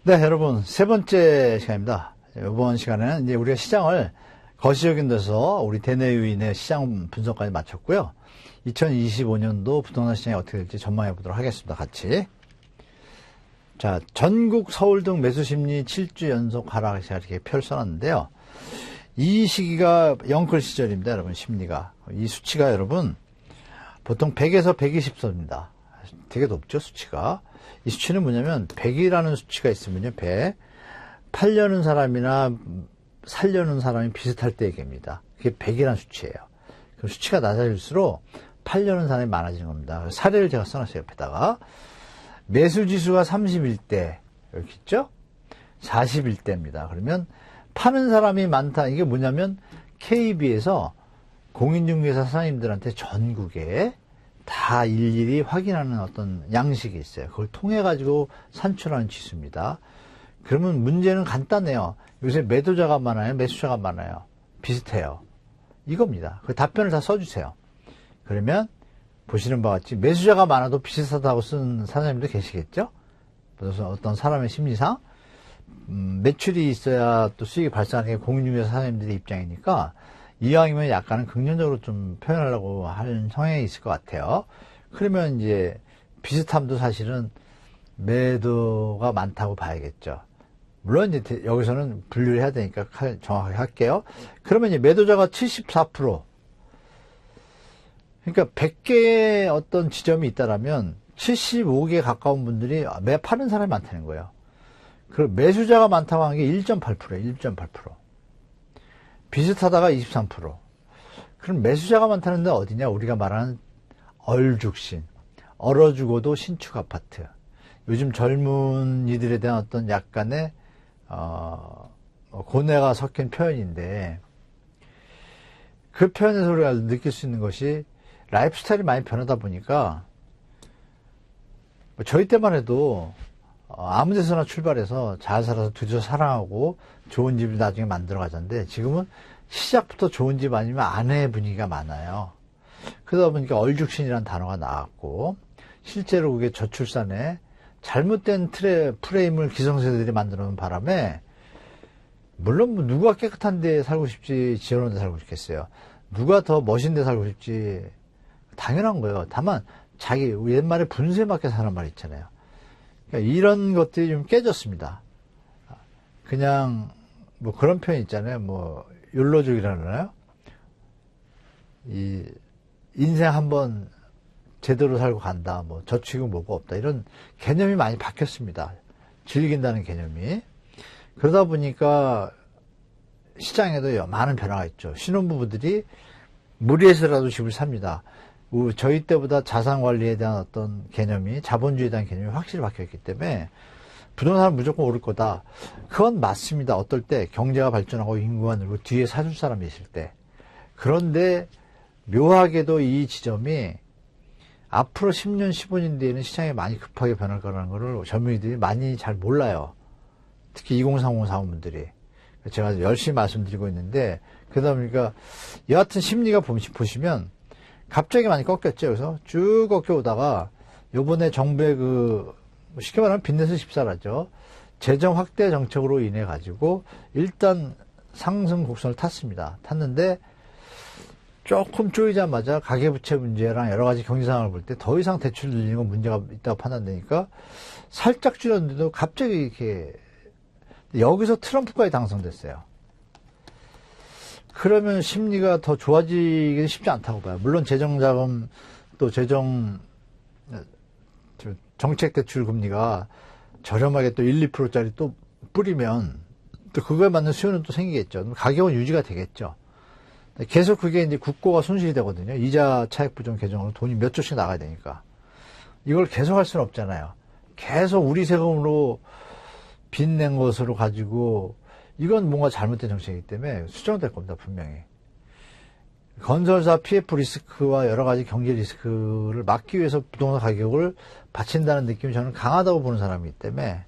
네, 여러분, 세 번째 시간입니다. 이번 시간에는 이제 우리가 시장을 거시적인 데서 우리 대내유인의 시장 분석까지 마쳤고요. 2025년도 부동산 시장이 어떻게 될지 전망해 보도록 하겠습니다. 같이. 자, 전국 서울 등 매수 심리 7주 연속 하락 제가 이렇게 표를 써놨는데요. 이 시기가 영끌 시절입니다, 여러분, 심리가. 이 수치가 여러분, 보통 100에서 120선입니다. 되게 높죠, 수치가. 이 수치는 뭐냐면 100이라는 수치가 있으면요, 100. 팔려는 사람이나 살려는 사람이 비슷할 때 얘기입니다. 그게 100이라는 수치예요. 그 수치가 낮아질수록 팔려는 사람이 많아지는 겁니다. 사례를 제가 써놨어요, 옆에다가. 매수지수가 31대, 여기 있죠? 41대입니다. 그러면 파는 사람이 많다. 이게 뭐냐면 KB에서 공인중개사 사장님들한테 전국에 다 일일이 확인하는 어떤 양식이 있어요. 그걸 통해 가지고 산출하는 지수입니다. 그러면 문제는 간단해요. 요새 매도자가 많아요, 매수자가 많아요. 비슷해요. 이겁니다. 그 답변을 다 써주세요. 그러면 보시는 바와 같이 매수자가 많아도 비슷하다고 쓴 사장님도 계시겠죠? 그래서 어떤 사람의 심리상 매출이 있어야 또 수익이 발생하는 게 공인중개사 사장님들의 입장이니까 이왕이면 약간은 긍정적으로 좀 표현하려고 하는 성향이 있을 것 같아요. 그러면 이제 비슷함도 사실은 매도가 많다고 봐야겠죠. 물론 이제 여기서는 분류를 해야 되니까 정확하게 할게요. 그러면 이제 매도자가 74%. 그러니까 100개의 어떤 지점이 있다라면 75개에 가까운 분들이 파는 사람이 많다는 거예요. 그리고 매수자가 많다고 하는 게 1.8%예요. 1.8%. 비슷하다가 23%. 그럼 매수자가 많다는 데 어디냐? 우리가 말하는 얼죽신. 얼어 죽어도 신축 아파트. 요즘 젊은이들에 대한 어떤 약간의 고뇌가 섞인 표현인데 그 표현에서 우리가 느낄 수 있는 것이 라이프 스타일이 많이 변하다 보니까 저희 때만 해도 아무 데서나 출발해서 잘 살아서 드디어 사랑하고 좋은 집을 나중에 만들어 가자는데 지금은 시작부터 좋은 집 아니면 아내 분위기가 많아요. 그러다 보니까 얼죽신이라는 단어가 나왔고 실제로 그게 저출산에 잘못된 프레임을 기성세대들이 만들어 놓은 바람에 물론 뭐 누가 깨끗한 데 살고 싶지 지어놓은 데 살고 싶겠어요. 누가 더 멋진 데 살고 싶지 당연한 거예요. 다만 자기 옛말에 분수에 맞게 사는 말 있잖아요. 그러니까 이런 것들이 좀 깨졌습니다. 그냥 뭐 그런 표현 있잖아요. 뭐 욜로족이라나요? 이 인생 한번 제대로 살고 간다. 뭐 저축은 뭐가 없다. 이런 개념이 많이 바뀌었습니다. 즐긴다는 개념이. 그러다 보니까 시장에도 많은 변화가 있죠. 신혼부부들이 무리해서라도 집을 삽니다. 저희 때보다 자산관리에 대한 어떤 개념이, 자본주의에 대한 개념이 확실히 바뀌었기 때문에 부동산은 무조건 오를 거다. 그건 맞습니다. 어떨 때 경제가 발전하고 인구가 늘고 뒤에 사줄 사람이 있을 때. 그런데 묘하게도 이 지점이 앞으로 10년, 15년 뒤에는 시장이 많이 급하게 변할 거라는 것을 젊은이들이 많이 잘 몰라요. 특히 2030 사원분들이. 제가 열심히 말씀드리고 있는데 그러다 보니까 여하튼 심리가 보시면 갑자기 많이 꺾였죠. 그래서 쭉 꺾여오다가 요번에 정부의 쉽게 말하면 빚내서 집사라죠. 재정 확대 정책으로 인해 가지고 일단 상승 곡선을 탔습니다. 탔는데 조금 쪼이자마자 가계부채 문제랑 여러 가지 경제 상황을 볼 때 더 이상 대출 늘리는 건 문제가 있다고 판단되니까 살짝 줄였는데도 갑자기 이렇게 여기서 트럼프까지 당선됐어요. 그러면 심리가 더 좋아지기는 쉽지 않다고 봐요. 물론 재정자금 또 정책 대출 금리가 저렴하게 또 1, 2%짜리 또 뿌리면 또 그거에 맞는 수요는 또 생기겠죠. 가격은 유지가 되겠죠. 계속 그게 이제 국고가 손실이 되거든요. 이자 차익 부정 개정으로 돈이 몇 조씩 나가야 되니까. 이걸 계속 할 수는 없잖아요. 계속 우리 세금으로 빚낸 것으로 가지고 이건 뭔가 잘못된 정책이기 때문에 수정될 겁니다. 분명히. 건설사 PF 리스크와 여러 가지 경제 리스크를 막기 위해서 부동산 가격을 받친다는 느낌이 저는 강하다고 보는 사람이기 때문에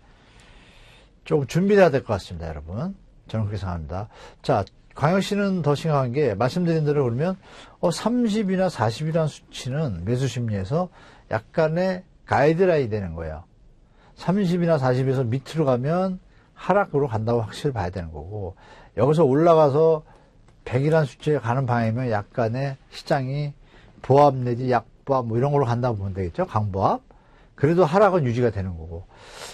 조금 준비를 해야 될 것 같습니다. 여러분. 저는 그렇게 생각합니다. 자, 광역시는 더 심각한 게 말씀드린 대로 그러면 30이나 40이라는 수치는 매수 심리에서 약간의 가이드라인이 되는 거예요. 30이나 40에서 밑으로 가면 하락으로 간다고 확실히 봐야 되는 거고, 여기서 올라가서 100이라는 수치에 가는 방향이면 약간의 시장이 보합 내지 약보합 뭐 이런 걸로 간다고 보면 되겠죠. 강보합. 그래도 하락은 유지가 되는 거고.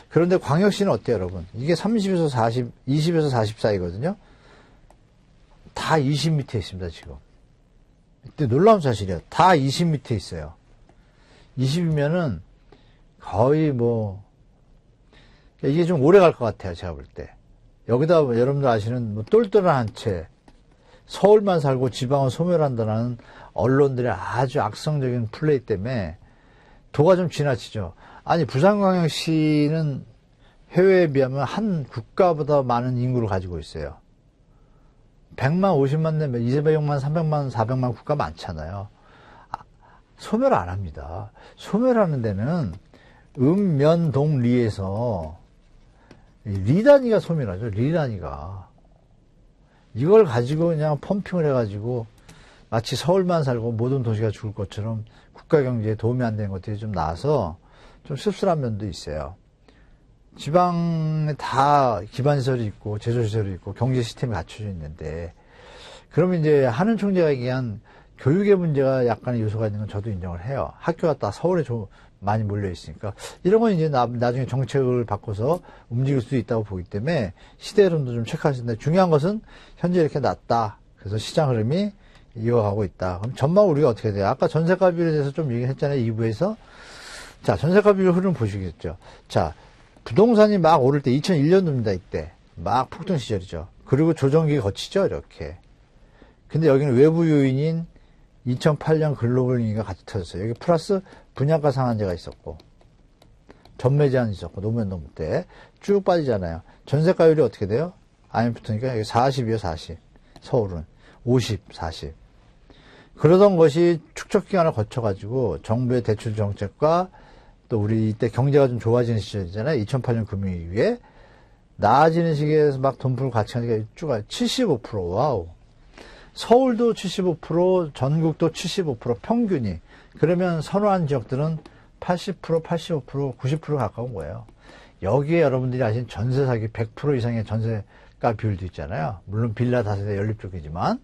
그런데 광역시는 어때요, 여러분? 이게 30에서 40, 20에서 40 사이거든요. 다 20 밑에 있습니다, 지금. 이때 놀라운 사실이에요. 다 20 밑에 있어요. 20이면은 거의 뭐, 이게 좀 오래 갈 것 같아요, 제가 볼 때. 여기다 여러분들 아시는 뭐 똘똘한 한 채, 서울만 살고 지방은 소멸한다는 언론들의 아주 악성적인 플레이 때문에 도가 좀 지나치죠. 아니, 부산광역시는 해외에 비하면 한 국가보다 많은 인구를 가지고 있어요. 100만, 50만 내면 200만, 300만, 400만 국가 많잖아요. 소멸 안 합니다. 소멸하는 데는 면, 동, 리에서 리 단위가 소멸하죠. 리 단위가. 이걸 가지고 그냥 펌핑을 해가지고 마치 서울만 살고 모든 도시가 죽을 것처럼 국가 경제에 도움이 안 되는 것들이 좀 나와서 좀 씁쓸한 면도 있어요. 지방에 다 기반시설이 있고 제조시설이 있고 경제 시스템이 갖춰져 있는데, 그러면 이제 하는 총재가 얘기한 교육의 문제가 약간의 요소가 있는 건 저도 인정을 해요. 학교가 다 서울에 많이 몰려 있으니까. 이런 건 이제 나중에 정책을 바꿔서 움직일 수 있다고 보기 때문에 시대 흐름도 좀 체크할 수 있는데, 중요한 것은 현재 이렇게 낮다. 그래서 시장 흐름이 이어가고 있다. 그럼 전망 우리가 어떻게 돼요? 아까 전세가 비율에 대해서 좀 얘기했잖아요, 2부에서. 자, 전세가 비율 흐름 보시겠죠. 자, 부동산이 막 오를 때 2001년도입니다, 이때. 막 폭등 시절이죠. 그리고 조정기 거치죠, 이렇게. 근데 여기는 외부 요인인 2008년 글로벌 위기가 같이 터졌어요. 여기 플러스 분양가 상한제가 있었고, 전매 제한이 있었고, 노무현 정부 때 쭉 빠지잖아요. 전세가율이 어떻게 돼요? IMF니까 여기 40이에요, 40. 서울은 50, 40. 그러던 것이 축적 기간을 거쳐가지고 정부의 대출 정책과 또 우리 이때 경제가 좀 좋아지는 시절이잖아요. 2008년 금융위기에 나아지는 시기에서 막 돈 풀고 같이 가니까 쭉 75%. 와우. 서울도 75%, 전국도 75% 평균이. 그러면 선호한 지역들은 80%, 85%, 90% 가까운 거예요. 여기에 여러분들이 아신 전세 사기 100% 이상의 전세가 비율도 있잖아요. 물론 빌라 다세대 연립 쪽이지만.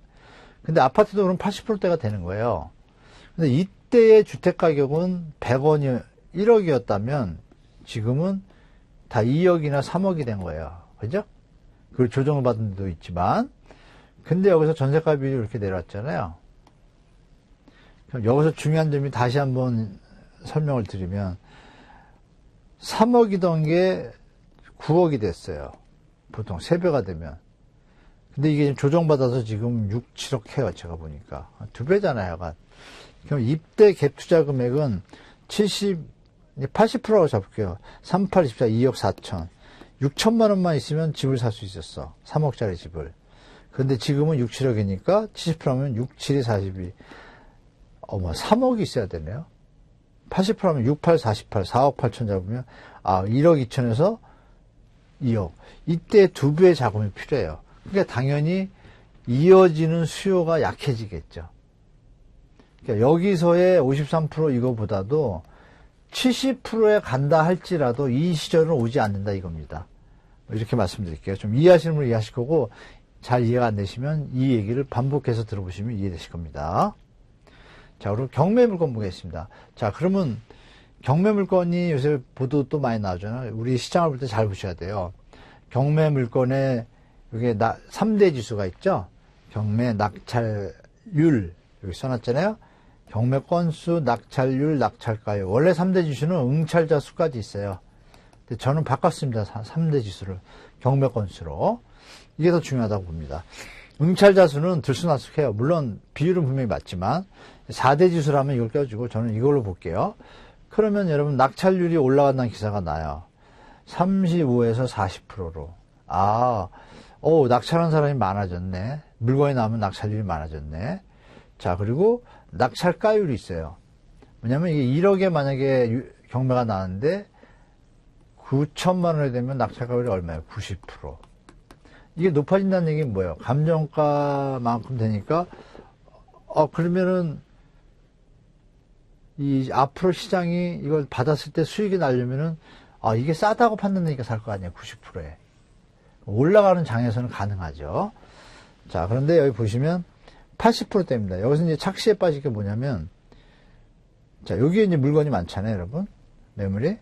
근데 아파트도 그럼 80%대가 되는 거예요. 근데 이때의 주택 가격은 100원이 1억이었다면 지금은 다 2억이나 3억이 된 거예요. 그죠? 그리고 조정을 받은 데도 있지만. 근데 여기서 전세가 비율이 이렇게 내려왔잖아요. 그럼 여기서 중요한 점이 다시 한번 설명을 드리면 3억이던 게 9억이 됐어요. 보통 3배가 되면. 근데 이게 조정받아서 지금 6, 7억 해요. 제가 보니까. 2배잖아요. 그럼 입대 갭 투자 금액은 80%라고 잡을게요. 3, 8, 24, 2억 4천. 6천만 원만 있으면 집을 살 수 있었어. 3억짜리 집을. 근데 지금은 6, 7억이니까 70%면 6, 7이 42. 3억이 있어야 되네요. 80%면 6, 8, 48, 4억 8천 잡으면 1억 2천에서 2억. 이때 2배의 자금이 필요해요. 그러니까 당연히 이어지는 수요가 약해지겠죠. 그러니까 여기서의 53% 이거보다도 70%에 간다 할지라도 이 시절은 오지 않는다 이겁니다. 이렇게 말씀드릴게요. 좀 이해하시는 분은 이해하실 거고, 잘 이해가 안 되시면 이 얘기를 반복해서 들어보시면 이해되실 겁니다. 자, 그리고 경매 물건 보겠습니다. 자, 그러면 경매 물건이 요새 보도 또 많이 나오잖아요. 우리 시장을 볼 때 잘 보셔야 돼요. 경매 물건에 여기 3대 지수가 있죠. 경매 낙찰률 여기 써놨잖아요. 경매 건수, 낙찰률, 낙찰가요. 원래 3대 지수는 응찰자 수까지 있어요. 근데 저는 바꿨습니다. 3대 지수를 경매 건수로. 이게 더 중요하다고 봅니다. 응찰자 수는 들쑥날쑥해요. 물론 비율은 분명히 맞지만 4대 지수라면 이걸 껴주고 저는 이걸로 볼게요. 그러면 여러분 낙찰률이 올라간다는 기사가 나요. 35에서 40%로. 낙찰한 사람이 많아졌네. 물건이 나오면 낙찰률이 많아졌네. 자, 그리고 낙찰가율이 있어요. 왜냐면 이게 1억에 만약에 경매가 나왔는데 9천만 원이 되면 낙찰가율이 얼마예요? 90%. 이게 높아진다는 얘기는 뭐예요? 감정가만큼 되니까, 그러면은, 이 앞으로 시장이 이걸 받았을 때 수익이 나려면은, 이게 싸다고 판단되니까 살 거 아니에요. 90%에. 올라가는 장에서는 가능하죠. 자, 그런데 여기 보시면 80%대입니다. 여기서 이제 착시에 빠질 게 뭐냐면, 자, 여기에 이제 물건이 많잖아요, 여러분. 매물이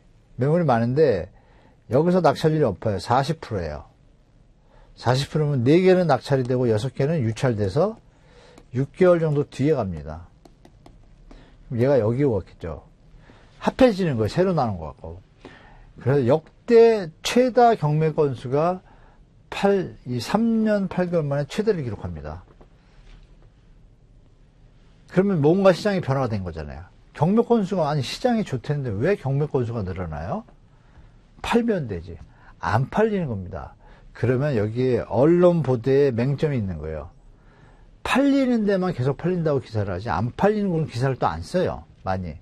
많은데, 여기서 낙찰률이 높아요. 40%예요. 40%면 4개는 낙찰이 되고 6개는 유찰돼서 6개월 정도 뒤에 갑니다. 그럼 얘가 여기 오겠죠. 합해지는 거예요. 새로 나는 것 같고. 그래서 역대 최다 경매 건수가 이 3년 8개월 만에 최대를 기록합니다. 그러면 뭔가 시장이 변화가 된 거잖아요. 경매 건수가, 아니, 시장이 좋다는데 왜 경매 건수가 늘어나요? 팔면 되지. 안 팔리는 겁니다. 그러면 여기에 언론 보도에 맹점이 있는 거예요. 팔리는 데만 계속 팔린다고 기사를 하지, 안 팔리는 건 기사를 또 안 써요. 많이.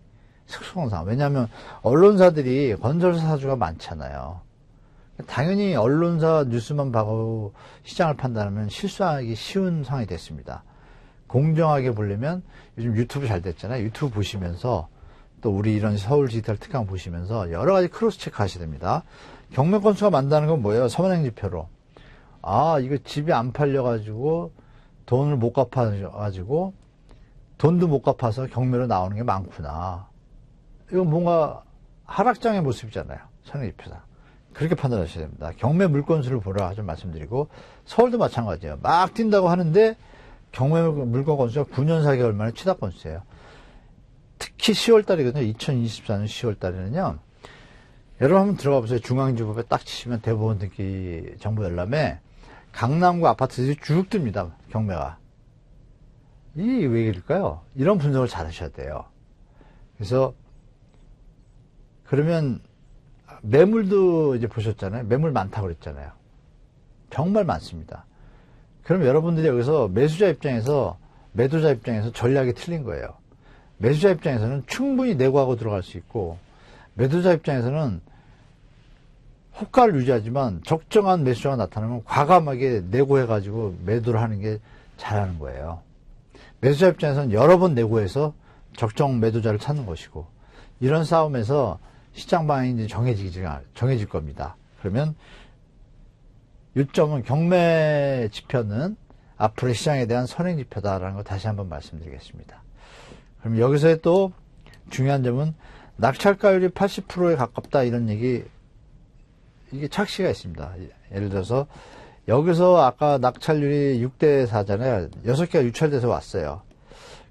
특수공상. 왜냐하면 언론사들이 건설사 사주가 많잖아요. 당연히 언론사 뉴스만 보고 시장을 판단하면 실수하기 쉬운 상황이 됐습니다. 공정하게 보려면 요즘 유튜브 잘 됐잖아요. 유튜브 보시면서 또 우리 이런 서울 디지털 특강 보시면서 여러 가지 크로스 체크 하셔야 됩니다. 경매 건수가 많다는 건 뭐예요? 선행지표로. 이거 집이 안 팔려가지고 돈을 못 갚아가지고 돈도 못 갚아서 경매로 나오는 게 많구나. 이건 뭔가 하락장의 모습이잖아요. 선행지표상. 그렇게 판단하셔야 됩니다. 경매 물건수를 보라 좀 말씀드리고, 서울도 마찬가지예요. 막 뛴다고 하는데 경매 물건 건수가 9년 4개월 만에 최다 건수예요. 특히 10월달이거든요. 2024년 10월달에는요. 여러분 한번 들어가 보세요. 중앙지법에 딱 치시면 대법원 등기 정보 열람에 강남구 아파트들이 쭉 뜹니다. 경매가. 이게 왜 이럴까요? 이런 분석을 잘 하셔야 돼요. 그래서 그러면 매물도 이제 보셨잖아요. 매물 많다고 그랬잖아요. 정말 많습니다. 그럼 여러분들이 여기서 매수자 입장에서, 매도자 입장에서 전략이 틀린 거예요. 매수자 입장에서는 충분히 내고하고 들어갈 수 있고, 매도자 입장에서는 호가를 유지하지만 적정한 매수자가 나타나면 과감하게 내고해가지고 매도를 하는 게 잘하는 거예요. 매수자 입장에서는 여러 번 내고해서 적정 매도자를 찾는 것이고, 이런 싸움에서 시장 방향이 이제 정해질 겁니다. 그러면 요점은 경매 지표는 앞으로 시장에 대한 선행 지표다라는 거 다시 한번 말씀드리겠습니다. 그럼 여기서의 또 중요한 점은 낙찰가율이 80%에 가깝다 이런 얘기, 이게 착시가 있습니다. 예를 들어서 여기서 아까 낙찰률이 6대 4잖아요. 6개가 유찰돼서 왔어요.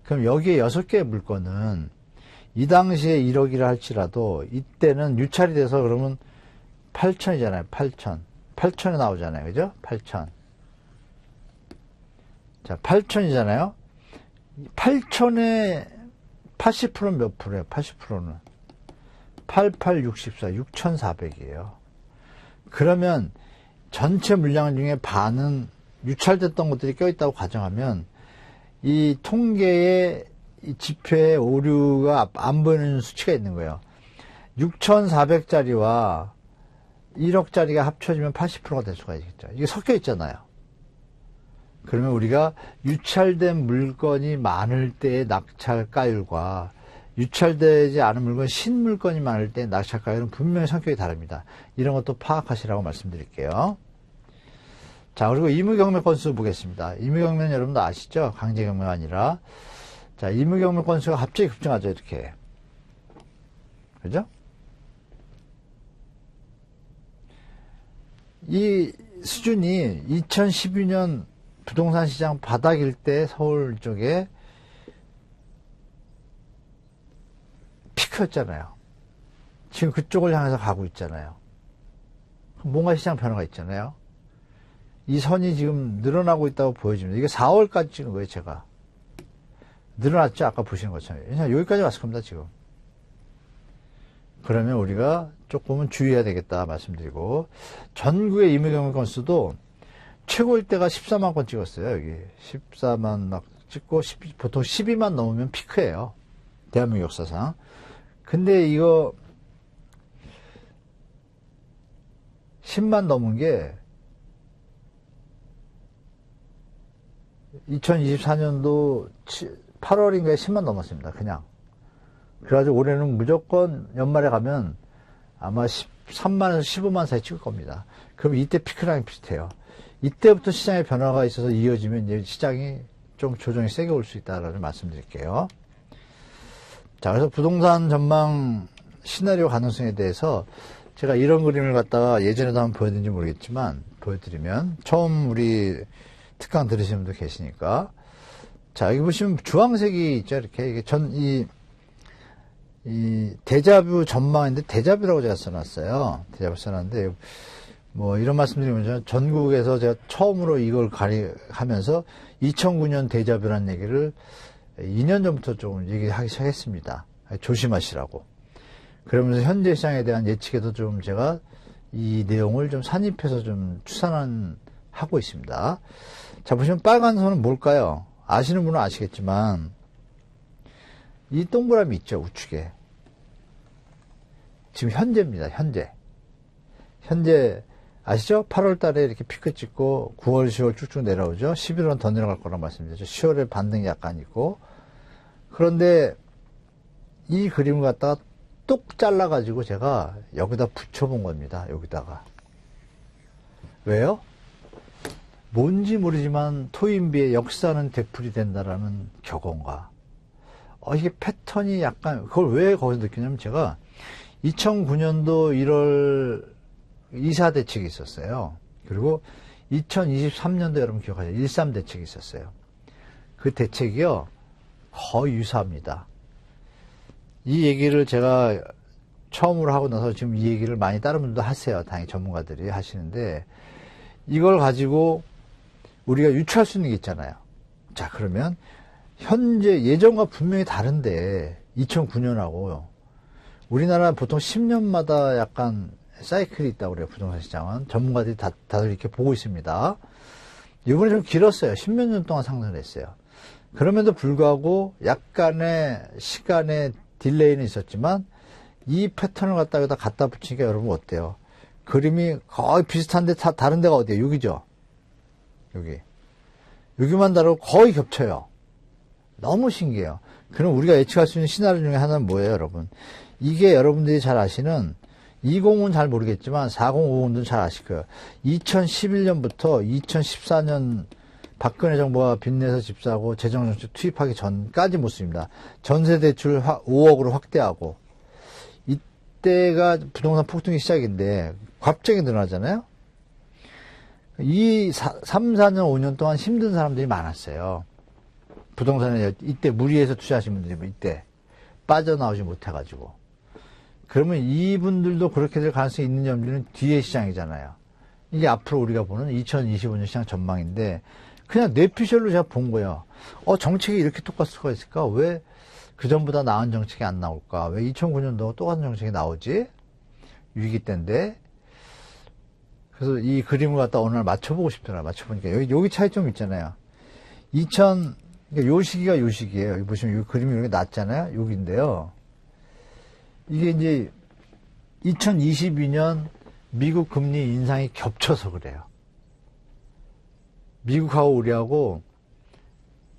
그럼 여기에 6개의 물건은 이 당시에 1억이라 할지라도 이때는 유찰이 돼서 그러면 8천이잖아요. 8천에 나오잖아요. 그죠? 8천. 자, 8천이잖아요. 8천에 80%는 몇 프로예요? 80%는 88, 64, 6,400이에요. 그러면 전체 물량 중에 반은 유찰됐던 것들이 껴있다고 가정하면 이 통계의 이 지표의 오류가 안 보이는 수치가 있는 거예요. 6,400짜리와 1억짜리가 합쳐지면 80%가 될 수가 있겠죠. 이게 섞여 있잖아요. 그러면 우리가 유찰된 물건이 많을 때의 낙찰가율과 유찰되지 않은 물건, 신물건이 많을 때 낙찰가율은 분명히 성격이 다릅니다. 이런 것도 파악하시라고 말씀드릴게요. 자, 그리고 의무경매 건수 보겠습니다. 의무경매는 여러분도 아시죠? 강제경매가 아니라. 자, 의무경매 건수가 갑자기 급증하죠, 이렇게. 그죠? 이 수준이 2012년 부동산 시장 바닥일 때 서울 쪽에 피크였잖아요. 지금 그쪽을 향해서 가고 있잖아요. 뭔가 시장 변화가 있잖아요. 이 선이 지금 늘어나고 있다고 보여집니다. 이게 4월까지 찍은 거예요, 제가. 늘어났죠? 아까 보시는 것처럼. 그냥 여기까지 왔을 겁니다, 지금. 그러면 우리가 조금은 주의해야 되겠다 말씀드리고, 전국의 의무경매 건수도 최고일 때가 14만 건 찍었어요, 여기. 14만 막 찍고, 보통 12만 넘으면 피크예요. 대한민국 역사상. 근데 이거 10만 넘은 게 2024년도 8월인가에 10만 넘었습니다. 그냥. 그래가지고 올해는 무조건 연말에 가면 아마 13만에서 15만 사이 찍을 겁니다. 그럼 이때 피크랑 비슷해요. 이때부터 시장의 변화가 있어서 이어지면 이제 시장이 좀 조정이 세게 올 수 있다라는 말씀드릴게요. 자, 그래서 부동산 전망 시나리오 가능성에 대해서 제가 이런 그림을 갖다가 예전에도 한번 보여드린지 모르겠지만 보여드리면 처음 우리 특강 들으시는 분도 계시니까 자, 여기 보시면 주황색이 있죠. 이렇게 이게 이 데자뷰 전망인데 데자뷰라고 제가 써놨어요. 데자뷰 써놨는데 뭐 이런 말씀드리면 전국에서 제가 처음으로 이걸 하면서 2009년 데자뷰라는 얘기를 2년 전부터 좀 얘기하기 시작했습니다. 조심하시라고. 그러면서 현재 시장에 대한 예측에도 좀 제가 이 내용을 좀 산입해서 좀 하고 있습니다. 자, 보시면 빨간 선은 뭘까요? 아시는 분은 아시겠지만 이 동그라미 있죠, 우측에. 지금 현재입니다, 현재. 현재 아시죠? 8월 달에 이렇게 피크 찍고 9월, 10월 쭉쭉 내려오죠. 11월은 더 내려갈 거라고 말씀드렸죠. 10월에 반등이 약간 있고. 그런데 이 그림을 갖다가 뚝 잘라가지고 제가 여기다 붙여본 겁니다. 여기다가. 왜요? 뭔지 모르지만 토인비의 역사는 되풀이 된다라는 격언과 이게 패턴이 약간 그걸 왜 거기서 느끼냐면 제가 2009년도 1월 이사 대책이 있었어요. 그리고 2023년도 여러분 기억하죠? 13 대책이 있었어요. 그 대책이요 거의 유사합니다. 이 얘기를 제가 처음으로 하고 나서 지금 이 얘기를 많이 다른 분도 하세요. 당연히 전문가들이 하시는데 이걸 가지고 우리가 유추할 수 있는 게 있잖아요. 자, 그러면 현재 예전과 분명히 다른데 2009년하고 우리나라 보통 10년마다 약간 사이클이 있다고 그래요. 부동산 시장은. 전문가들이 다들 이렇게 보고 있습니다. 이번에 좀 길었어요. 10몇 년 동안 상승을 했어요. 그럼에도 불구하고 약간의 시간의 딜레이는 있었지만 이 패턴을 갖다 붙이니까 여러분 어때요? 그림이 거의 비슷한데 다른 데가 어디예요? 여기죠? 여기만 다르고 거의 겹쳐요. 너무 신기해요. 그럼 우리가 예측할 수 있는 시나리오 중에 하나는 뭐예요, 여러분? 이게 여러분들이 잘 아시는 20은 잘 모르겠지만 40, 50은 잘 아실 거예요. 2011년부터 2014년 박근혜 정부가 빚내서 집 사고 재정정책 투입하기 전까지 모습입니다. 전세대출 5억으로 확대하고 이때가 부동산 폭등이 시작인데 갑자기 늘어나잖아요. 이 3, 4년, 5년 동안 힘든 사람들이 많았어요. 부동산에 이때 무리해서 투자하신 분들이 이때 빠져나오지 못해가지고. 그러면 이분들도 그렇게 될 가능성이 있는 점들은 뒤에 시장이잖아요. 이게 앞으로 우리가 보는 2025년 시장 전망인데 그냥 뇌피셜로 제가 본 거예요. 정책이 이렇게 똑같을 수가 있을까? 왜 그전보다 나은 정책이 안 나올까? 왜 2009년도 똑같은 정책이 나오지? 위기 때인데. 그래서 이 그림을 갖다 오늘 맞춰보고 싶더라. 맞춰보니까 여기 차이점 있잖아요. 그러니까 요 시기가 요 시기예요. 여기 보시면 이 그림이 이렇게 낮잖아요. 여기인데요. 이게 이제 2022년 미국 금리 인상이 겹쳐서 그래요. 미국하고 우리하고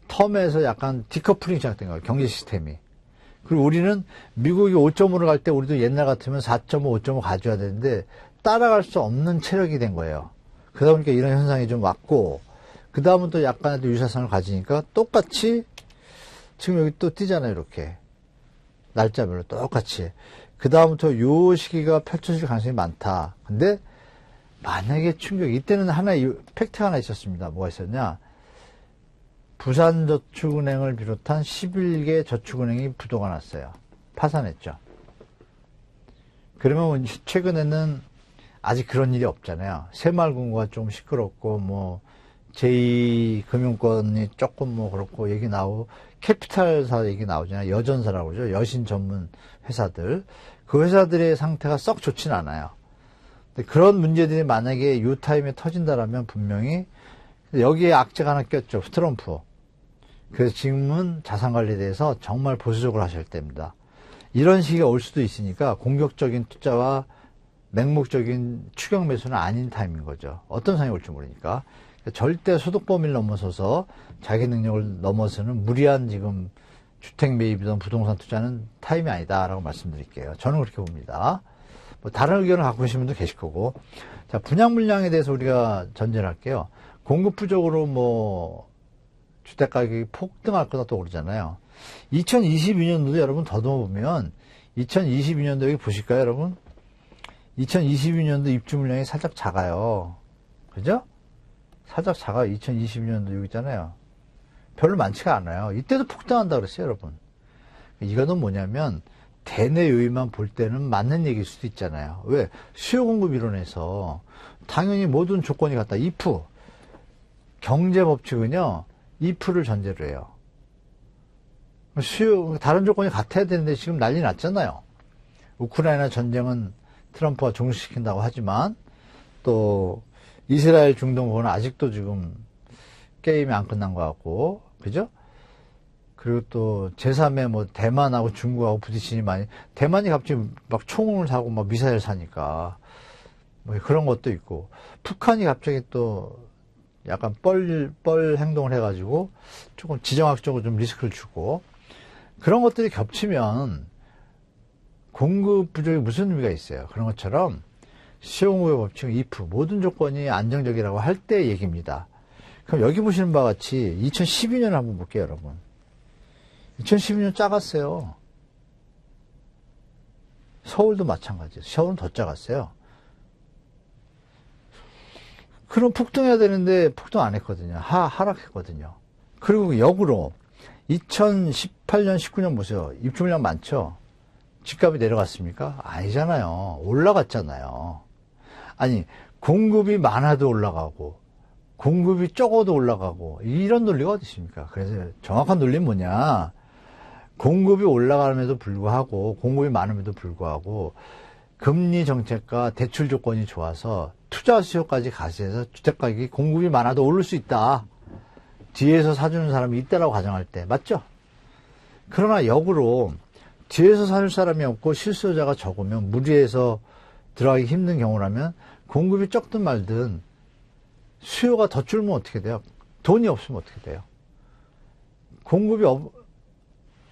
텀에서 약간 디커플링 시작된 거예요. 경제 시스템이. 그리고 우리는 미국이 5.5를 갈 때 우리도 옛날 같으면 4.5, 5.5 가져야 되는데 따라갈 수 없는 체력이 된 거예요. 그러다 보니까 이런 현상이 좀 왔고 그 다음은 또 약간의 유사성을 가지니까 똑같이 지금 여기 또 띄잖아요. 이렇게. 날짜별로 똑같이. 그 다음부터 요 시기가 펼쳐질 가능성이 많다. 근데 만약에 충격이 이때는 팩트가 하나 있었습니다. 뭐가 있었냐? 부산저축은행을 비롯한 11개 저축은행이 부도가 났어요. 파산했죠. 그러면 최근에는 아직 그런 일이 없잖아요. 새마을금고가 좀 시끄럽고 제2금융권이 조금 그렇고 얘기 나오고 캐피탈사 얘기 나오잖아요. 여전사라고 그러죠. 여신 전문 회사들. 그 회사들의 상태가 썩 좋진 않아요. 근데 그런 문제들이 만약에 요 타임에 터진다라면 분명히 여기에 악재가 하나 꼈죠. 트럼프. 그래서 지금은 자산관리에 대해서 정말 보수적으로 하실 때입니다. 이런 시기가 올 수도 있으니까 공격적인 투자와 맹목적인 추격 매수는 아닌 타임인 거죠. 어떤 상황이 올지 모르니까. 절대 소득 범위를 넘어서서 자기 능력을 넘어서는 무리한 지금 주택 매입이든 부동산 투자는 타임이 아니다라고 말씀드릴게요. 저는 그렇게 봅니다. 뭐 다른 의견을 갖고 계신 분도 계실 거고. 자, 분양 물량에 대해서 우리가 전제를 할게요. 공급 부족으로 뭐 주택 가격이 폭등할 거다 또 그러잖아요. 2022년도도 여러분 더듬어 보면 2022년도 여기 보실까요, 여러분? 2022년도 입주 물량이 살짝 작아요. 그죠? 살짝 작아요. 2022년도 여기 있잖아요. 별로 많지가 않아요. 이때도 폭등한다 그랬어요, 여러분. 이거는 뭐냐면 대내 요인만 볼 때는 맞는 얘기일 수도 있잖아요. 왜? 수요 공급 이론에서 당연히 모든 조건이 같다. if 경제 법칙은요, if를 전제로 해요. 수요 다른 조건이 같아야 되는데 지금 난리 났잖아요. 우크라이나 전쟁은 트럼프가 종식시킨다고 하지만 또 이스라엘 중동 부분은 아직도 지금 게임이 안 끝난 것 같고, 그죠? 그리고 또 제3의 뭐 대만하고 중국하고 부딪히니 많이, 대만이 갑자기 막 총을 사고 막 미사일 사니까 뭐 그런 것도 있고, 북한이 갑자기 또 약간 뻘 행동을 해가지고 조금 지정학적으로 좀 리스크를 주고, 그런 것들이 겹치면 공급 부족이 무슨 의미가 있어요. 그런 것처럼 수요공급의 법칙은 if 모든 조건이 안정적이라고 할 때 얘기입니다. 그럼 여기 보시는 바와 같이 2012년을 한번 볼게요, 여러분. 2012년 작았어요. 서울도 마찬가지예요. 서울은 더 작았어요. 그럼 폭등해야 되는데 폭등 안 했거든요. 하락했거든요. 그리고 역으로 2018년, 19년 보세요. 입주 물량 많죠? 집값이 내려갔습니까? 아니잖아요. 올라갔잖아요. 아니, 공급이 많아도 올라가고 공급이 적어도 올라가고 이런 논리가 어디 있습니까? 그래서 정확한 논리는 뭐냐? 공급이 올라감에도 불구하고 공급이 많음에도 불구하고 금리 정책과 대출 조건이 좋아서 투자 수요까지 가세해서 주택가격이 공급이 많아도 오를 수 있다. 뒤에서 사주는 사람이 있다라고 가정할 때 맞죠? 그러나 역으로 뒤에서 사줄 사람이 없고 실수요자가 적으면 무리해서 들어가기 힘든 경우라면 공급이 적든 말든 수요가 더 줄면 어떻게 돼요? 돈이 없으면 어떻게 돼요? 공급이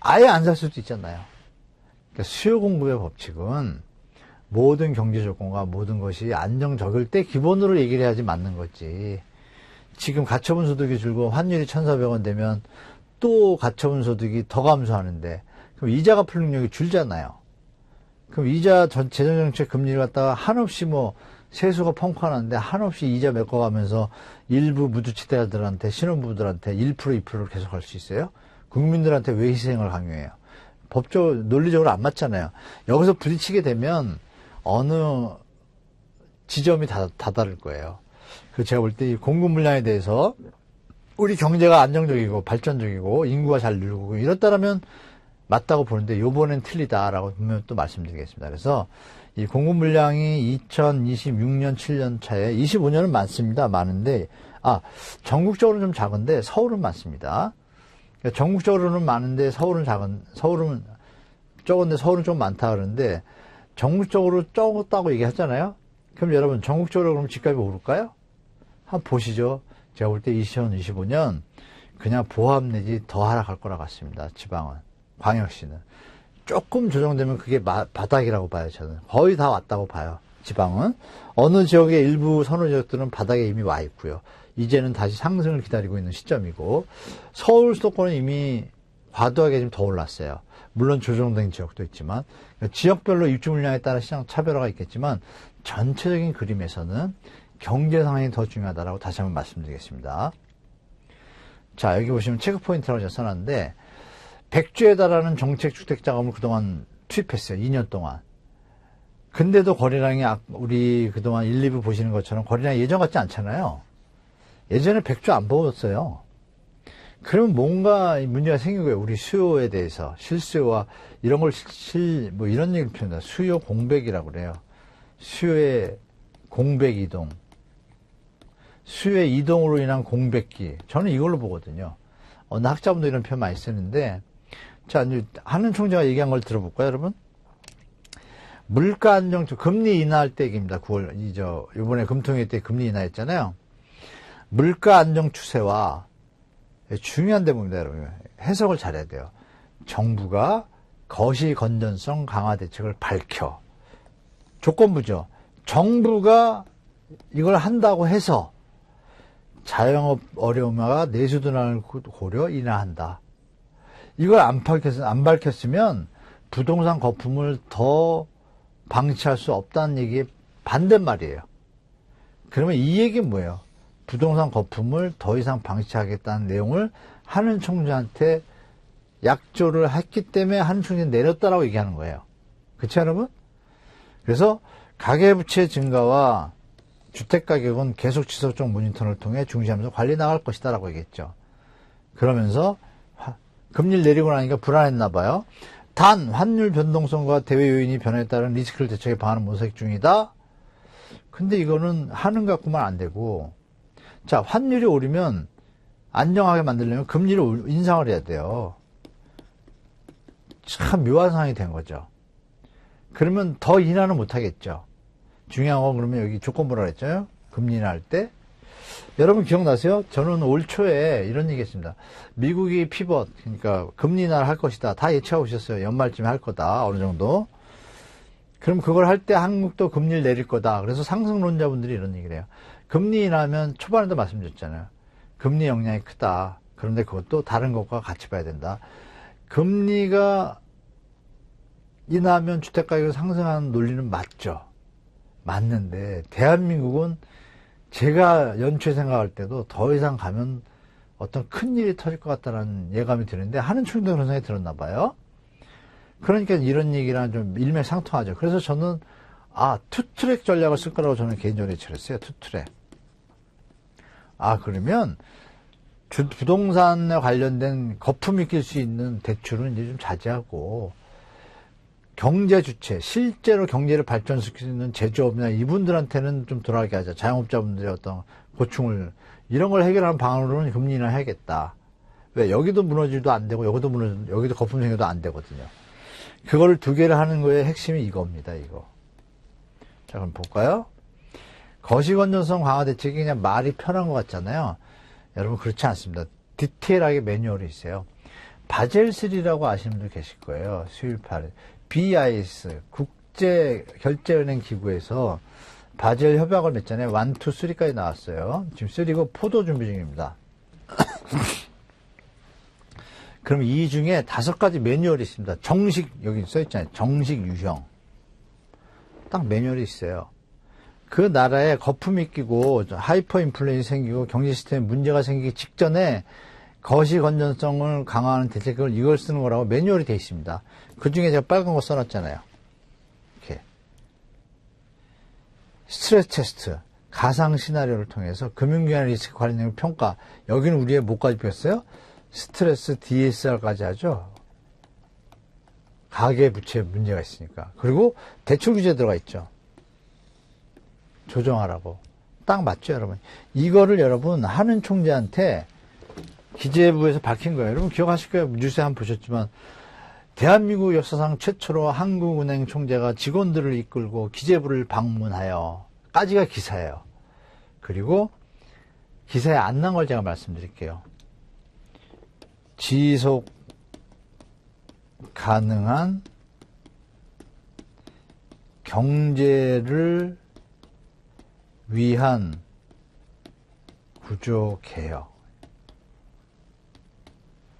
아예 안 살 수도 있잖아요. 그러니까 수요 공급의 법칙은 모든 경제 조건과 모든 것이 안정적일 때 기본으로 얘기를 해야지 맞는 거지. 지금 가처분 소득이 줄고 환율이 1,400원 되면 또 가처분 소득이 더 감소하는데 그럼 이자 갚을 능력이 줄잖아요. 그럼 이자 재정정책 금리를 갖다가 한없이 뭐 세수가 펑크하는데 한없이 이자 메꿔가면서 일부 무주택자들한테 신혼부부들한테 1% 2%를 계속 할 수 있어요? 국민들한테 왜 희생을 강요해요? 법적 논리적으로 안 맞잖아요. 여기서 부딪히게 되면 어느 지점이 다 다를 거예요. 그래서 제가 볼 때 이 공급 물량에 대해서 우리 경제가 안정적이고 발전적이고 인구가 잘 늘고 이렇다면 맞다고 보는데 요번엔 틀리다라고 분명히 또 말씀드리겠습니다. 그래서 이 공급 물량이 2026년 7년 차에 25년은 많습니다. 많은데 전국적으로는 좀 작은데 서울은 많습니다. 그러니까 전국적으로는 많은데 서울은 적은데 서울은 좀 많다 그러는데 전국적으로 적었다고 얘기하잖아요. 그럼 여러분 전국적으로 그럼 집값이 오를까요? 한번 보시죠. 제가 볼 때 2025년 그냥 보합 내지 더 하락할 거라 같습니다. 지방은. 광역시는. 조금 조정되면 그게 바닥이라고 봐요. 저는. 거의 다 왔다고 봐요. 지방은. 어느 지역의 일부 선호 지역들은 바닥에 이미 와 있고요. 이제는 다시 상승을 기다리고 있는 시점이고 서울 수도권은 이미 과도하게 좀 더 올랐어요. 물론 조정된 지역도 있지만 지역별로 입주 물량에 따라 시장 차별화가 있겠지만 전체적인 그림에서는 경제 상황이 더 중요하다라고 다시 한번 말씀드리겠습니다. 자, 여기 보시면 체크 포인트라고 제가 써놨는데 100주에 달하는 정책 주택 자금을 그동안 투입했어요. 2년 동안. 근데도 거래량이 우리 그동안 1, 2부 보시는 것처럼 거래량이 예전 같지 않잖아요. 예전에 100주 안 보았어요. 그러면 뭔가 문제가 생긴 거예요. 우리 수요에 대해서. 실수요와 이런 걸 뭐 이런 얘기를 표현합니다. 수요 공백이라고 그래요. 수요의 공백 이동. 수요의 이동으로 인한 공백기. 저는 이걸로 보거든요. 어느 학자분도 이런 표현 많이 쓰는데, 자, 한은 총재가 얘기한 걸 들어볼까요, 여러분? 물가 안정, 금리 인하할 때 얘기입니다. 9월, 이번에 금통위 때 금리 인하했잖아요. 물가 안정 추세와 중요한 대목입니다, 여러분. 해석을 잘해야 돼요. 정부가 거시 건전성 강화 대책을 밝혀. 조건부죠. 정부가 이걸 한다고 해서 자영업 어려움화가 내수둔환을 고려 인하한다. 이걸 안 밝혔으면 부동산 거품을 더 방치할 수 없다는 얘기의 반대말이에요. 그러면 이 얘기는 뭐예요? 부동산 거품을 더 이상 방치하겠다는 내용을 한은 총재한테 약조를 했기 때문에 한은 총재는 내렸다라고 얘기하는 거예요. 그렇죠, 여러분? 그래서 가계부채 증가와 주택가격은 계속 지속적 모니터를 통해 중시하면서 관리 나갈 것이다 라고 얘기했죠. 그러면서 금리를 내리고 나니까 불안했나 봐요. 단 환율 변동성과 대외 요인이 변화에 따른 리스크를 대처해 방안을 모색 중이다. 근데 이거는 하는 것 갖고만 안 되고, 자, 환율이 오르면 안정하게 만들려면 금리를 인상을 해야 돼요. 참 묘한 상황이 된 거죠. 그러면 더 인하는 못 하겠죠. 중요한 건 그러면 여기 조건부라 그랬죠. 금리 인하할 때. 여러분 기억나세요? 저는 올 초에 이런 얘기 했습니다. 미국이 피벗, 그러니까 금리 인하를 할 것이다. 다 예측하고 있었어요. 연말쯤에 할 거다. 어느 정도. 그럼 그걸 할 때 한국도 금리를 내릴 거다. 그래서 상승론자분들이 이런 얘기를 해요. 금리 인하하면 초반에도 말씀드렸잖아요. 금리 영향이 크다. 그런데 그것도 다른 것과 같이 봐야 된다. 금리가 인하하면 주택가격이 상승하는 논리는 맞죠. 맞는데 대한민국은 제가 연초에 생각할 때도 더 이상 가면 어떤 큰일이 터질 것 같다는 예감이 드는데 하는 총재도 그런 생각이 들었나 봐요. 그러니까 이런 얘기랑 좀 일맥상통하죠. 그래서 저는 투트랙 전략을 쓸 거라고 저는 개인적으로 예측했어요. 투트랙. 그러면 부동산에 관련된 거품이 낄 수 있는 대출은 이제 좀 자제하고 경제 주체, 실제로 경제를 발전시킬 수 있는 제조업이나 이분들한테는 좀 돌아가게 하자. 자영업자분들의 어떤 고충을, 이런 걸 해결하는 방안으로는 금리 인하 해야겠다. 왜? 여기도 무너지도 안 되고, 여기도 거품 생겨도 안 되거든요. 그거를 두 개를 하는 거의 핵심이 이겁니다, 이거. 자, 그럼 볼까요? 거시건전성 강화 대책이 그냥 말이 편한 것 같잖아요. 여러분, 그렇지 않습니다. 디테일하게 매뉴얼이 있어요. 바젤3라고 아시는 분들 계실 거예요. 수요일 BIS, 국제결제은행 기구에서 바젤 협약을 맺잖아요. 1, 2, 3까지 나왔어요. 지금 3고 4도 준비 중입니다. 그럼 이 중에 5가지 매뉴얼이 있습니다. 정식, 여기 써있잖아요. 정식 유형. 딱 매뉴얼이 있어요. 그 나라에 거품이 끼고 하이퍼 인플레이션이 생기고 경제 시스템에 문제가 생기기 직전에 거시 건전성을 강화하는 대책을 이걸 쓰는 거라고 매뉴얼이 되어 있습니다. 그 중에 제가 빨간 거 써놨잖아요. 이렇게. 스트레스 테스트, 가상 시나리오를 통해서 금융기관 리스크 관련 평가. 여기는 우리의 뭐까지 배웠어요? 스트레스 DSR까지 하죠. 가계부채 문제가 있으니까. 그리고 대출 규제 들어가 있죠. 조정하라고. 딱 맞죠, 여러분? 이거를 여러분 하는 총재한테 기재부에서 밝힌 거예요. 여러분 기억하실 거예요. 뉴스에 한번 보셨지만 대한민국 역사상 최초로 한국은행 총재가 직원들을 이끌고 기재부를 방문하여 까지가 기사예요. 그리고 기사에 안 난 걸 제가 말씀드릴게요. 지속 가능한 경제를 위한 구조개혁.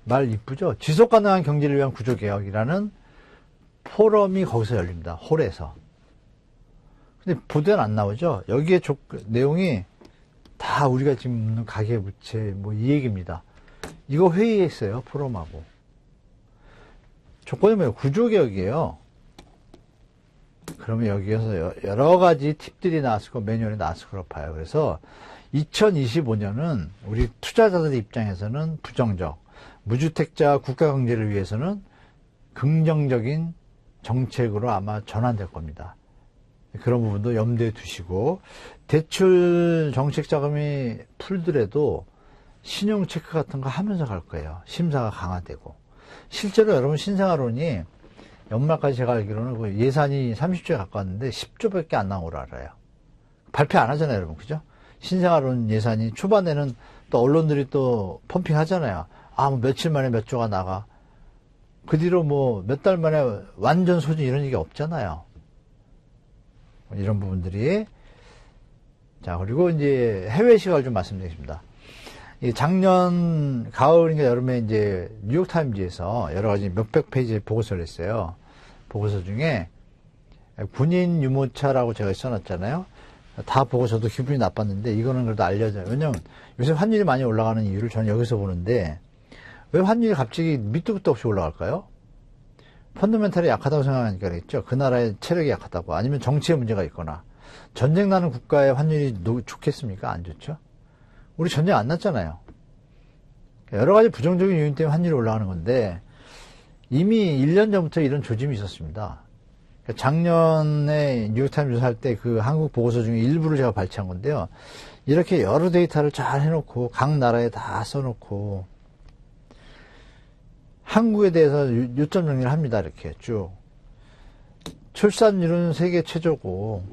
말 이쁘죠? 지속 가능한 경제를 위한 구조개혁이라는 포럼이 거기서 열립니다. 홀에서. 근데 보도에는 안 나오죠? 여기에 내용이 다 우리가 지금 묻는 가계부채 이 얘기입니다. 이거 회의했어요. 포럼하고. 조건이 뭐예요? 구조개혁이에요. 그러면 여기에서 여러 가지 팁들이 나왔을 거, 매뉴얼이 나왔을 거라고 봐요. 그래서 2025년은 우리 투자자들 입장에서는 부정적, 무주택자 국가 경제를 위해서는 긍정적인 정책으로 아마 전환될 겁니다. 그런 부분도 염두에 두시고, 대출 정책 자금이 풀더라도 신용 체크 같은 거 하면서 갈 거예요. 심사가 강화되고. 실제로 여러분 신생아론이 연말까지 제가 알기로는 예산이 30조에 가까웠는데 10조밖에 안 나온 걸로 알아요. 발표 안 하잖아요, 여러분. 그죠? 신생아론 예산이 초반에는 또 언론들이 또 펌핑 하잖아요. 며칠 만에 몇 조가 나가. 그 뒤로 몇 달 만에 완전 소진 이런 얘기 없잖아요. 이런 부분들이. 자, 그리고 이제 해외 시각을 좀 말씀드리겠습니다. 작년 가을인가 여름에 이제 뉴욕타임즈에서 여러 가지 몇백 페이지의 보고서를 냈어요. 보고서 중에 군인 유모차라고 제가 써놨잖아요. 다 보고 저도 기분이 나빴는데 이거는 그래도 알려져요. 왜냐면 요새 환율이 많이 올라가는 이유를 저는 여기서 보는데 왜 환율이 갑자기 밑도 끝도 없이 올라갈까요? 펀더멘탈이 약하다고 생각하니까 그랬죠. 그 나라의 체력이 약하다고. 아니면 정치에 문제가 있거나. 전쟁 나는 국가의 환율이 좋겠습니까? 안 좋죠. 우리 전쟁 안 났잖아요. 여러 가지 부정적인 요인 때문에 환율이 올라가는 건데 이미 1년 전부터 이런 조짐이 있었습니다. 작년에 뉴욕타임즈 할 때 그 한국 보고서 중에 일부를 제가 발췌한 건데요. 이렇게 여러 데이터를 잘 해놓고 각 나라에 다 써놓고 한국에 대해서 요점 정리를 합니다. 이렇게 쭉. 출산율은 세계 최저고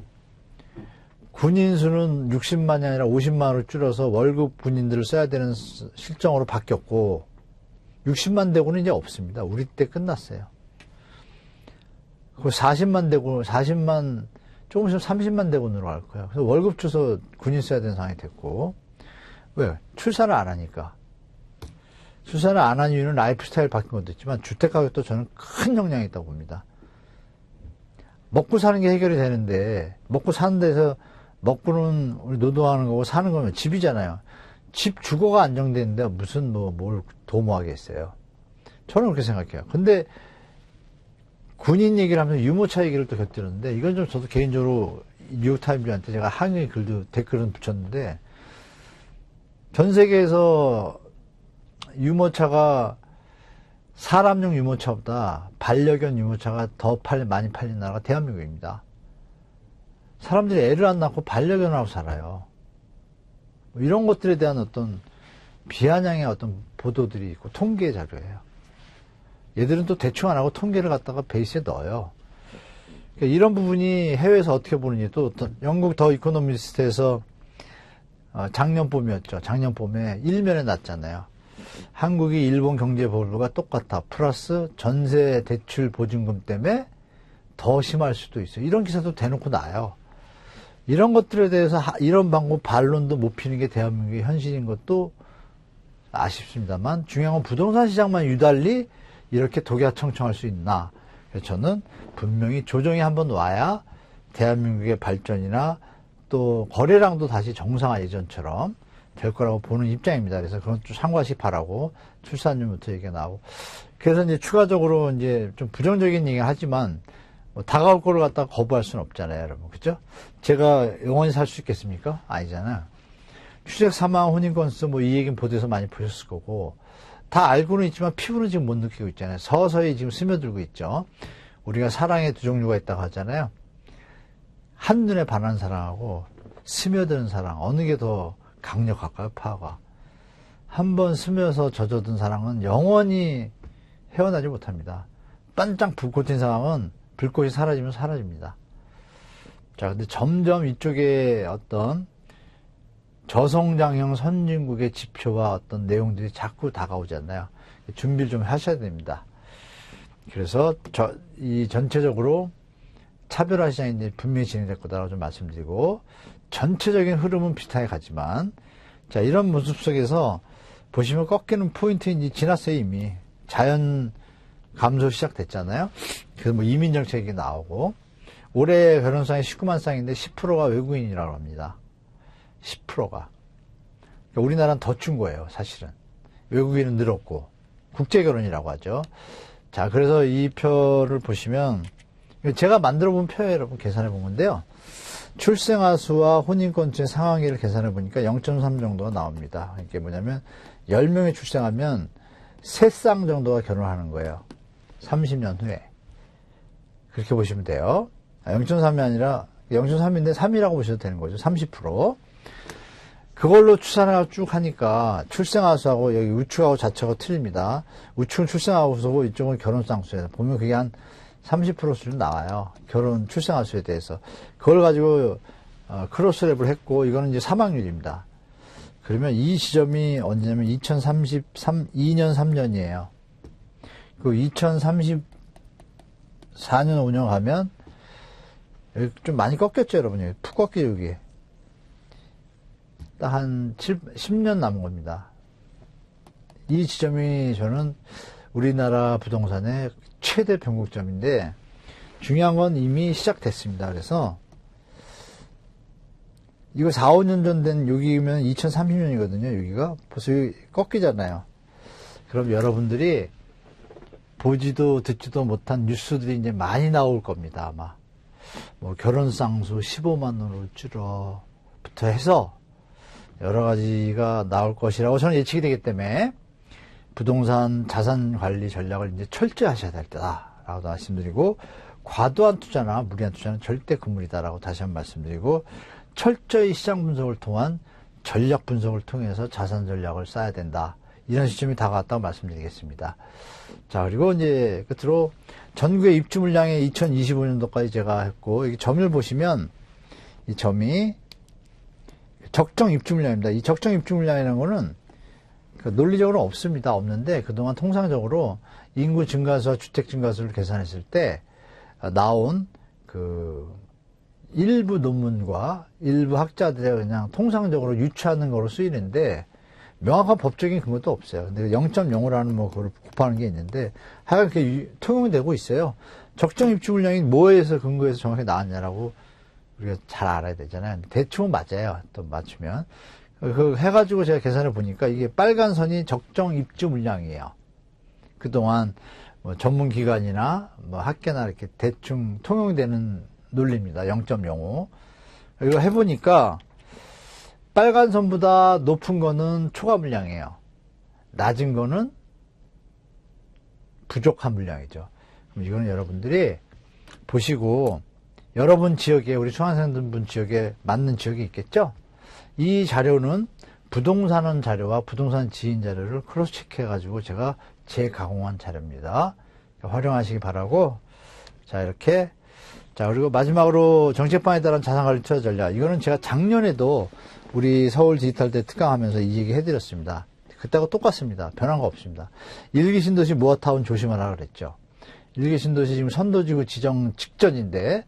군인 수는 60만이 아니라 50만으로 줄어서 월급 군인들을 써야 되는 실정으로 바뀌었고 60만 대군은 이제 없습니다. 우리 때 끝났어요. 그 40만 대군, 40만, 조금 있으면 30만 대군으로 갈 거예요. 그래서 월급 줘서 군인 써야 되는 상황이 됐고. 왜? 출산을 안 하니까. 출산을 안 한 이유는 라이프 스타일 바뀐 것도 있지만 주택가격도 저는 큰 영향이 있다고 봅니다. 먹고 사는 게 해결이 되는데 먹고 사는 데서 먹고는 우리 노동하는 거고 사는 거면 집이잖아요. 집 주거가 안정되는데 무슨 뭘 도모하겠어요. 저는 그렇게 생각해요. 근데 군인 얘기를 하면서 유모차 얘기를 또 곁들였는데 이건 좀 저도 개인적으로 뉴욕타임즈한테 제가 항의 댓글은 붙였는데 전 세계에서 유모차가 사람용 유모차보다 반려견 유모차가 더 많이 팔린 나라가 대한민국입니다. 사람들이 애를 안 낳고 반려견하고 살아요. 이런 것들에 대한 어떤 비아냥의 어떤 보도들이 있고 통계 자료예요. 얘들은 또 대충 안 하고 통계를 갖다가 베이스에 넣어요. 그러니까 이런 부분이 해외에서 어떻게 보는지 또 영국 더 이코노미스트에서 작년 봄이었죠. 작년 봄에 일면에 났잖아요. 한국이 일본 경제보복과 똑같아. 플러스 전세 대출 보증금 때문에 더 심할 수도 있어요. 이런 기사도 대놓고 나요. 이런 것들에 대해서 이런 방법 반론도 못 피는 게 대한민국의 현실인 것도 아쉽습니다만 중요한 건 부동산 시장만 유달리 이렇게 독야청청할 수 있나. 그래서 저는 분명히 조정이 한번 와야 대한민국의 발전이나 또 거래량도 다시 정상화 예전처럼 될 거라고 보는 입장입니다. 그래서 그건 좀 참고하시 바라고 출산율부터 얘기가 나오고 그래서 이제 추가적으로 이제 좀 부정적인 얘기 하지만 다가올 거를 갖다가 거부할 수는 없잖아요, 여러분. 그죠? 제가 영원히 살 수 있겠습니까? 아니잖아요. 추적 사망 혼인 건수 이 얘기는 보도에서 많이 보셨을 거고 다 알고는 있지만 피부는 지금 못 느끼고 있잖아요. 서서히 지금 스며들고 있죠. 우리가 사랑의 두 종류가 있다고 하잖아요. 한눈에 반하는 사랑하고 스며드는 사랑 어느 게 더 강력할까요? 파가. 한번 스며서 젖어든 사랑은 영원히 헤어나지 못합니다. 반짝 불꽃 튄 사랑은 불꽃이 사라지면 사라집니다. 자, 근데 점점 이쪽에 어떤 저성장형 선진국의 지표와 어떤 내용들이 자꾸 다가오지 않나요? 준비를 좀 하셔야 됩니다. 그래서 이 전체적으로 차별화 시장이 이제 분명히 진행될 거다라고 좀 말씀드리고 전체적인 흐름은 비슷하게 가지만 자 이런 모습 속에서 보시면 꺾이는 포인트인지 지났어요 이미 자연 감소 시작됐잖아요. 그래서 이민 정책이 나오고 올해 결혼상이 19만 쌍인데 10%가 외국인이라고 합니다. 10%가 그러니까 우리나라는 더 준 거예요 사실은. 외국인은 늘었고 국제결혼이라고 하죠. 자 그래서 이 표를 보시면 제가 만들어 본 표에 여러분 계산해 본 건데요. 출생아 수와 혼인건수의 상황비를 계산해 보니까 0.3 정도가 나옵니다. 이게 뭐냐면 10명이 출생하면 3쌍 정도가 결혼하는 거예요. 30년 후에. 그렇게 보시면 돼요. 0.3이 아니라 0.3인데 3이라고 보셔도 되는 거죠. 30%. 그걸로 추산을 쭉 하니까 출생아 수하고 여기 우측하고 좌측하고 틀립니다. 우측은 출생아 수고 이쪽은 결혼쌍 수예요. 보면 그게 한 30% 수준 나와요. 결혼 출생아 수에 대해서. 그걸 가지고 크로스랩을 했고 이거는 이제 사망률입니다. 그러면 이 지점이 언제냐면 2032년 3년이에요. 그 2034년 5년 가면 여기 좀 많이 꺾였죠, 여러분. 푹 꺾이죠, 여기. 딱 한 10년 남은 겁니다. 이 지점이 저는 우리나라 부동산의 최대 변곡점인데, 중요한 건 이미 시작됐습니다. 그래서, 이거 4, 5년 전 된 여기면 2030년이거든요, 여기가. 벌써 여기 꺾이잖아요. 그럼 여러분들이 보지도 듣지도 못한 뉴스들이 이제 많이 나올 겁니다, 아마. 뭐, 결혼 쌍수 15만원으로 줄어부터 해서 여러 가지가 나올 것이라고 저는 예측이 되기 때문에 부동산 자산 관리 전략을 이제 철저히 하셔야 될 때다라고 말씀드리고, 과도한 투자나 무리한 투자는 절대 금물이다라고 다시 한번 말씀드리고, 철저히 시장 분석을 통한 전략 분석을 통해서 자산 전략을 쌓아야 된다. 이런 시점이 다가왔다고 말씀드리겠습니다. 자, 그리고 이제 끝으로 전국의 입주 물량이 2025년도까지 제가 했고, 여기 점을 보시면 이 점이 적정 입주 물량입니다. 이 적정 입주 물량이라는 거는 논리적으로 없습니다. 없는데 그동안 통상적으로 인구 증가수와 주택 증가수를 계산했을 때 나온 그 일부 논문과 일부 학자들의 그냥 통상적으로 유추하는 거로 쓰이는데 명확한 법적인 근거도 없어요. 근데 0.05라는 뭐 그걸 곱하는 게 있는데 하여간 그게 통용되고 있어요. 적정 입주 물량이 뭐에서 근거해서 정확히 나왔냐라고 우리가 잘 알아야 되잖아요. 대충은 맞아요. 또 맞추면. 그 해가지고 제가 계산해 보니까 이게 빨간 선이 적정 입주 물량이에요. 그동안 뭐 전문기관이나 뭐 학계나 이렇게 대충 통용되는 논리입니다. 0.05. 이거 해보니까 빨간 선보다 높은 거는 초과 물량이에요. 낮은 거는 부족한 물량이죠. 그럼 이거는 여러분들이 보시고 여러분 지역에, 우리 수강생분 지역에 맞는 지역이 있겠죠? 이 자료는 부동산원 자료와 부동산 지인 자료를 크로스 체크해가지고 제가 재가공한 자료입니다. 활용하시기 바라고. 자, 이렇게. 자, 그리고 마지막으로 정책방에 따른 자산관리 투자 전략. 이거는 제가 작년에도 우리 서울 디지털대 특강하면서 이 얘기 해드렸습니다. 그때하고 똑같습니다. 변한 거 없습니다. 일기 신도시 모아타운 조심하라 그랬죠. 일기 신도시 지금 선도지구 지정 직전인데,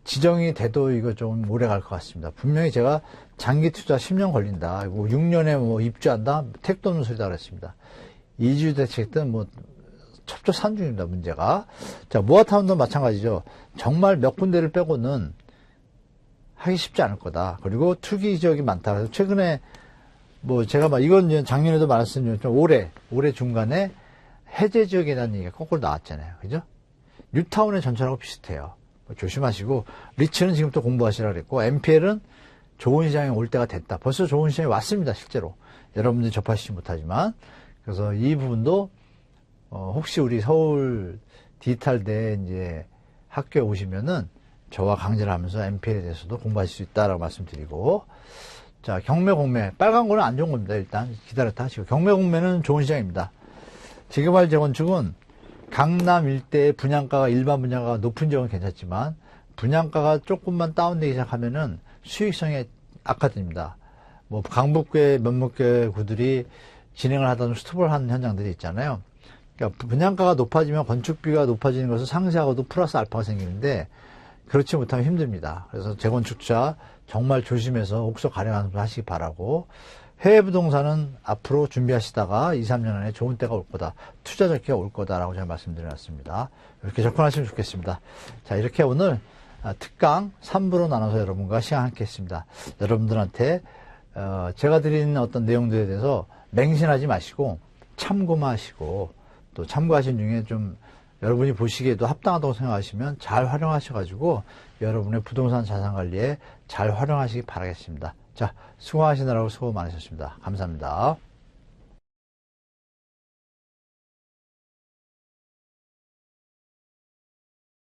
지정이 돼도 이거 좀 오래 갈 것 같습니다. 분명히 제가 장기 투자 10년 걸린다. 6년에 뭐 입주한다. 택도 없는 소리다 그랬습니다. 이주 대책은 뭐 첩초산중입니다. 문제가. 자, 모아타운도 마찬가지죠. 정말 몇 군데를 빼고는 하기 쉽지 않을 거다. 그리고 투기 지역이 많다. 그래서 최근에 뭐 제가 막 이건 작년에도 말씀드렸지만 올해 중간에 해제 지역에 대한 얘기가 거꾸로 나왔잖아요. 그죠? 뉴타운의 전철하고 비슷해요. 조심하시고, 리츠는 지금 또 공부하시라 그랬고, MPL은 좋은 시장에 올 때가 됐다. 벌써 좋은 시장에 왔습니다, 실제로. 여러분들이 접하시지 못하지만. 그래서 이 부분도, 혹시 우리 서울 디지털대 이제 학교에 오시면은 저와 강좌를 하면서 MPL에 대해서도 공부하실 수 있다라고 말씀드리고, 자, 경매, 공매. 빨간 거는 안 좋은 겁니다, 일단. 기다렸다 하시고. 경매, 공매는 좋은 시장입니다. 지금할 재건축은 강남 일대의 분양가가 일반 분양가가 높은 지역은 괜찮지만 분양가가 조금만 다운되기 시작하면은 수익성이 악화됩니다. 뭐 강북구의 몇몇 개 구들이 진행을 하다 스톱을 하는 현장들이 있잖아요. 그러니까 분양가가 높아지면 건축비가 높아지는 것은 상쇄하고도 플러스 알파가 생기는데 그렇지 못하면 힘듭니다. 그래서 재건축자 정말 조심해서 옥석 가령하는 걸 하시기 바라고, 해외 부동산은 앞으로 준비하시다가 2, 3년 안에 좋은 때가 올 거다. 투자 적기가 올 거다라고 제가 말씀드렸습니다. 이렇게 접근하시면 좋겠습니다. 자, 이렇게 오늘 특강 3부로 나눠서 여러분과 시간 함께 했습니다. 여러분들한테 제가 드린 어떤 내용들에 대해서 맹신하지 마시고 참고만 하시고, 또 참고하신 중에 좀 여러분이 보시기에도 합당하다고 생각하시면 잘 활용하셔가지고 여러분의 부동산 자산 관리에 잘 활용하시기 바라겠습니다. 자, 수고하시느라고 수고 많으셨습니다. 감사합니다.